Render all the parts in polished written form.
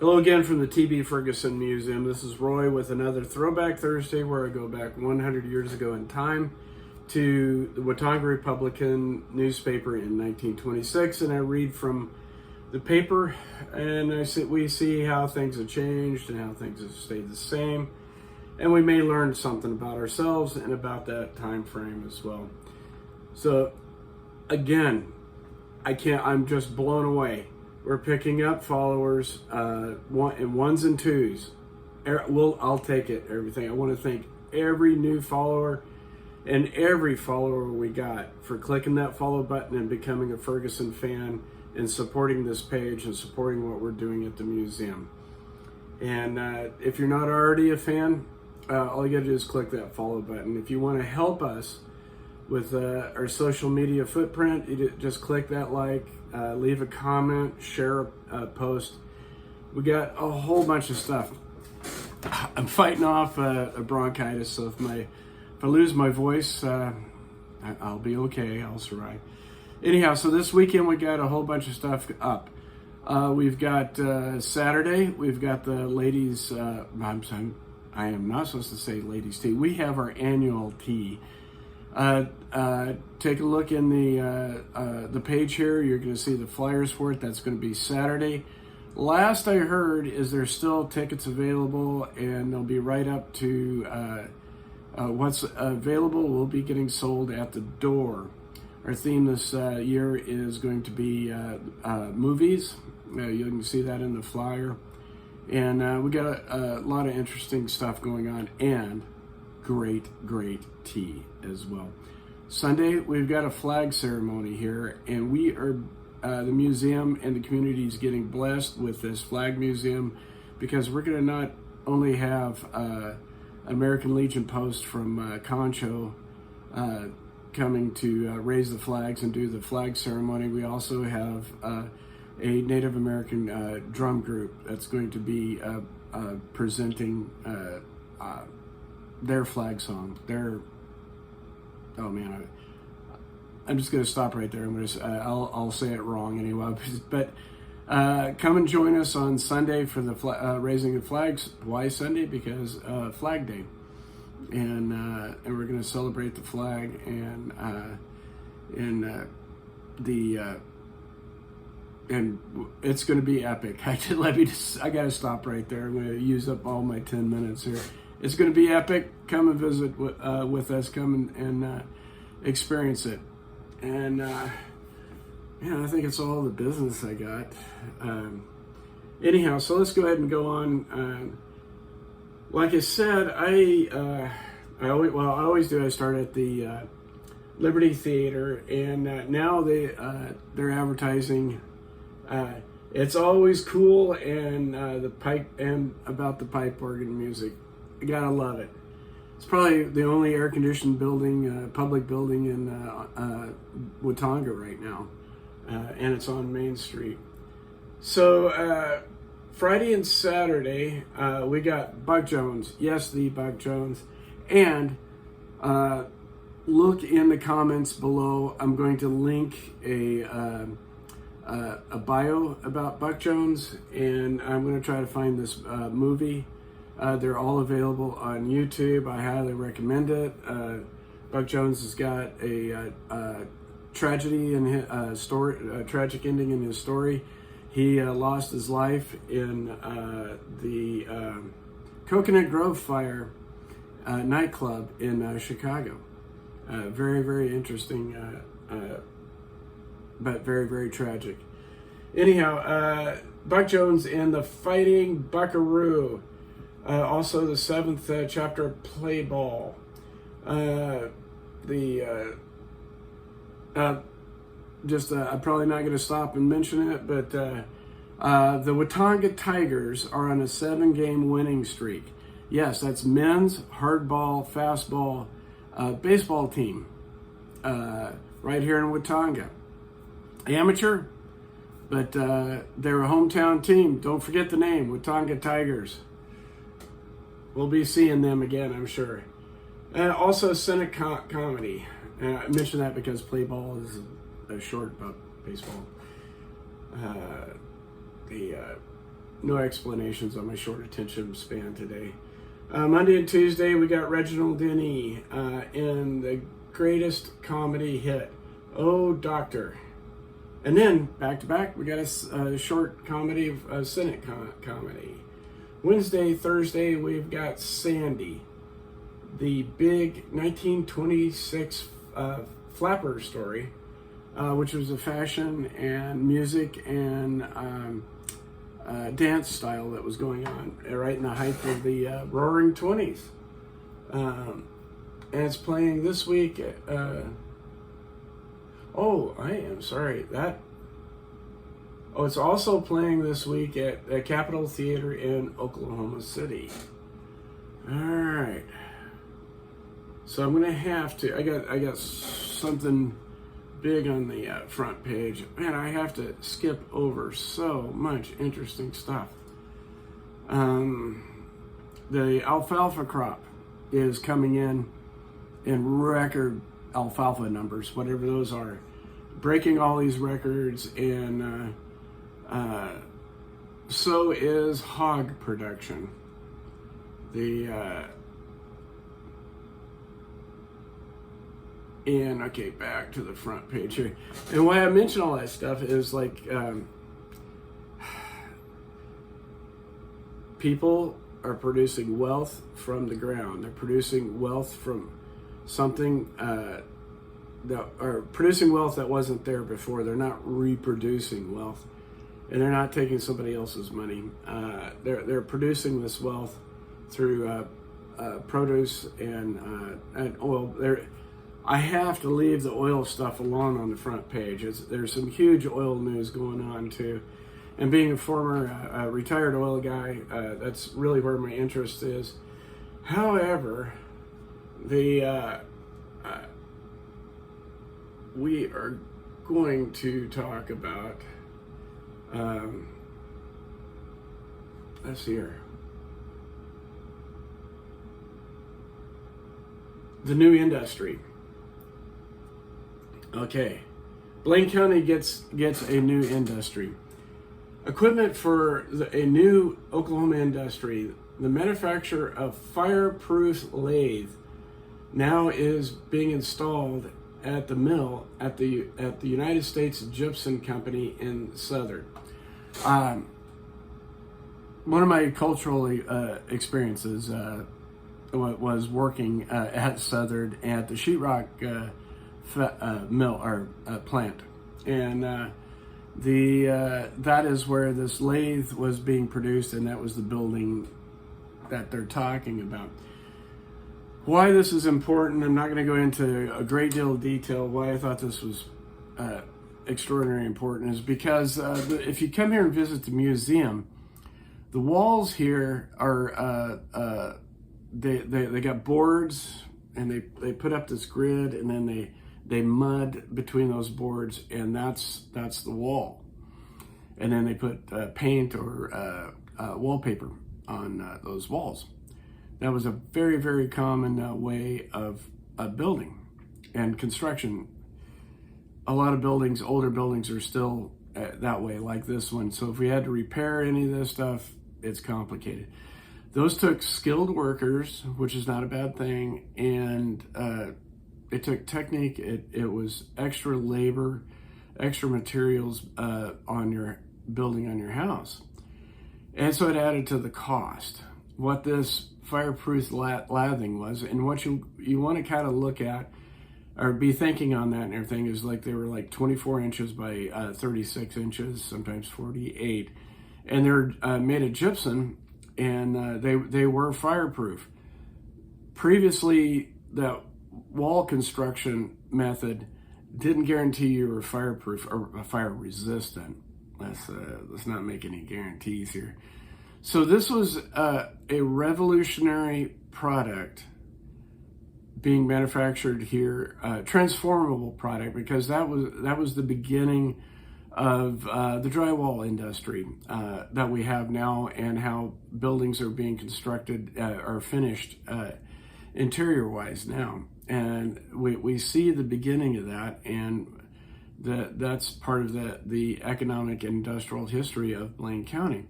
Hello again from the T.B. Ferguson Museum. This is Roy with another Throwback Thursday where I go back 100 years ago in time to the Watonga Republican newspaper in 1926, and I read from the paper and we see how things have changed and how things have stayed the same, and we may learn something about ourselves and about that time frame as well. So again, I'm just blown away. We're picking up followers in ones and twos. I'll take it, everything. I want to thank every new follower and every follower we got for clicking that follow button and becoming a Ferguson fan and supporting this page and supporting what we're doing at the museum. And if you're not already a fan, all you gotta do is click that follow button. If you want to help us with our social media footprint, you just click that like, leave a comment, share a post. We got a whole bunch of stuff. I'm fighting off a bronchitis, so if I lose my voice, I'll be okay. I'll survive. Anyhow, so this weekend we got a whole bunch of stuff up. We've got Saturday. We've got the ladies. I am not supposed to say ladies' tea. We have our annual tea. Take a look in the page here. You're going to see the flyers for it. That's going to be Saturday. Last I heard is there's still tickets available, and they'll be right up to what's available will be getting sold at the door. Our theme this year is going to be movies. You can see that in the flyer, and we got a lot of interesting stuff going on, and great tea as well. Sunday, we've got a flag ceremony here, and we are the museum and the community is getting blessed with this flag museum, because we're going to not only have American Legion post from Concho coming to raise the flags and do the flag ceremony. We also have a Native American drum group that's going to be presenting their flag song. I'm just going to stop right there. I'll say it wrong anyway. But come and join us on Sunday for the raising the flags. Why Sunday? Because Flag Day, and we're going to celebrate the flag and it's going to be epic. I got to stop right there. I'm going to use up all my 10 minutes here. It's going to be epic. Come and visit with us. Come and experience it. And I think it's all the business I got. Anyhow, so let's go ahead and go on. Like I said, I always do. I start at the Liberty Theater, and now they're advertising. It's always cool, and the pipe and about the pipe organ music. You gotta love it. It's probably the only air-conditioned building, public building in Watonga right now, and it's on Main Street. So Friday and Saturday, we got Buck Jones. Yes, the Buck Jones. And look in the comments below. I'm going to link a bio about Buck Jones, and I'm going to try to find this movie. They're all available on YouTube. I highly recommend it. Buck Jones has got a tragedy in his story, a tragic ending in his story. He lost his life in the Coconut Grove Fire nightclub in Chicago. Very interesting, but very tragic. Anyhow, Buck Jones and the Fighting Buckaroo. Also, the 7th chapter of Play Ball. I'm probably not going to stop and mention it, but the Watonga Tigers are on a 7-game winning streak. Yes, that's men's hardball, fastball, baseball team right here in Watonga. Amateur, but they're a hometown team. Don't forget the name, Watonga Tigers. We'll be seeing them again, I'm sure. Also, Senate Comedy. I mention that because play ball is a short about baseball. no explanations on my short attention span today. Monday and Tuesday, we got Reginald Denny in the greatest comedy hit, Oh Doctor. And then, back to back, we got a short comedy, Senate comedy. Wednesday, Thursday, we've got Sandy, the big 1926 flapper story, which was a fashion and music and dance style that was going on right in the height of the Roaring 20s. And it's playing this week at, it's also playing this week at the Capitol Theater in Oklahoma City. All right. So I'm gonna have to. I got something big on the front page. Man, I have to skip over so much interesting stuff. The alfalfa crop is coming in record alfalfa numbers, whatever those are, breaking all these records, and so is hog production. And okay, back to the front page here. And why I mention all that stuff is like people are producing wealth from the ground. They're producing wealth from something producing wealth that wasn't there before. They're not reproducing wealth, and they're not taking somebody else's money. They're producing this wealth through produce and oil. I have to leave the oil stuff alone on the front page. There's some huge oil news going on too. And being a former retired oil guy, that's really where my interest is. However, we are going to talk about, let's see here, the new industry. Okay, Blaine County gets a new industry. Equipment for a new Oklahoma industry. The manufacture of fireproof lathe now is being installed at the mill at the United States Gypsum Company in Southern. One of my cultural experiences was working at Southern at the sheetrock mill or plant, and that is where this lathe was being produced, and that was the building that they're talking about. Why this is important, I'm not going to go into a great deal of detail. Why I thought this was extraordinarily important is because if you come here and visit the museum, the walls here are they got boards, and they put up this grid, and then they mud between those boards, and that's the wall. And then they put paint or wallpaper on those walls. That was a very, very common way of building and construction. A lot of buildings, older buildings, are still that way, like this one. So if we had to repair any of this stuff, it's complicated. Those took skilled workers, which is not a bad thing, and it took technique. It was extra labor, extra materials on your building on your house. And so it added to the cost. What this fireproof lathing was, and what you want to kind of look at or be thinking on that and everything, is like they were like 24 inches by 36 inches, sometimes 48. And they're made of gypsum, and they were fireproof. Previously, that wall construction method didn't guarantee you were fireproof or fire resistant. Let's not make any guarantees here. So this was a revolutionary product being manufactured here, transformable product, because that was the beginning of the drywall industry that we have now, and how buildings are being constructed or finished interior wise now. And we see the beginning of that, and that's part of the economic and industrial history of Blaine County,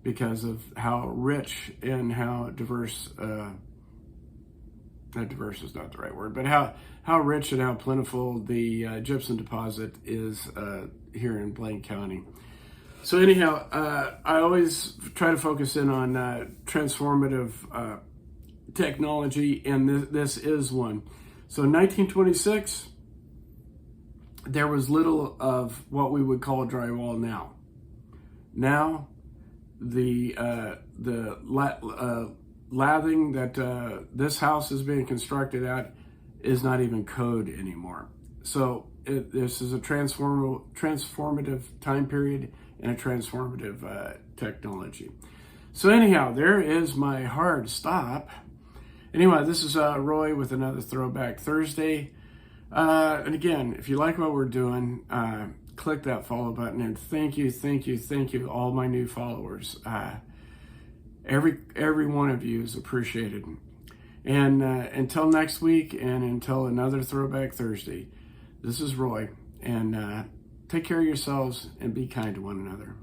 because of how rich and how diverse, diverse is not the right word, but how rich and how plentiful the gypsum deposit is here in Blaine County. So anyhow, I always try to focus in on transformative technology, and this is one. So in 1926, there was little of what we would call drywall now. Now, the lathing that this house is being constructed at is not even code anymore. So this is a transformative time period and a transformative technology. So anyhow, there is my hard stop. Anyway, this is Roy with another Throwback Thursday. And again, if you like what we're doing, click that follow button, and thank you, all my new followers. Every one of you is appreciated. And until next week, and until another Throwback Thursday, this is Roy, and take care of yourselves and be kind to one another.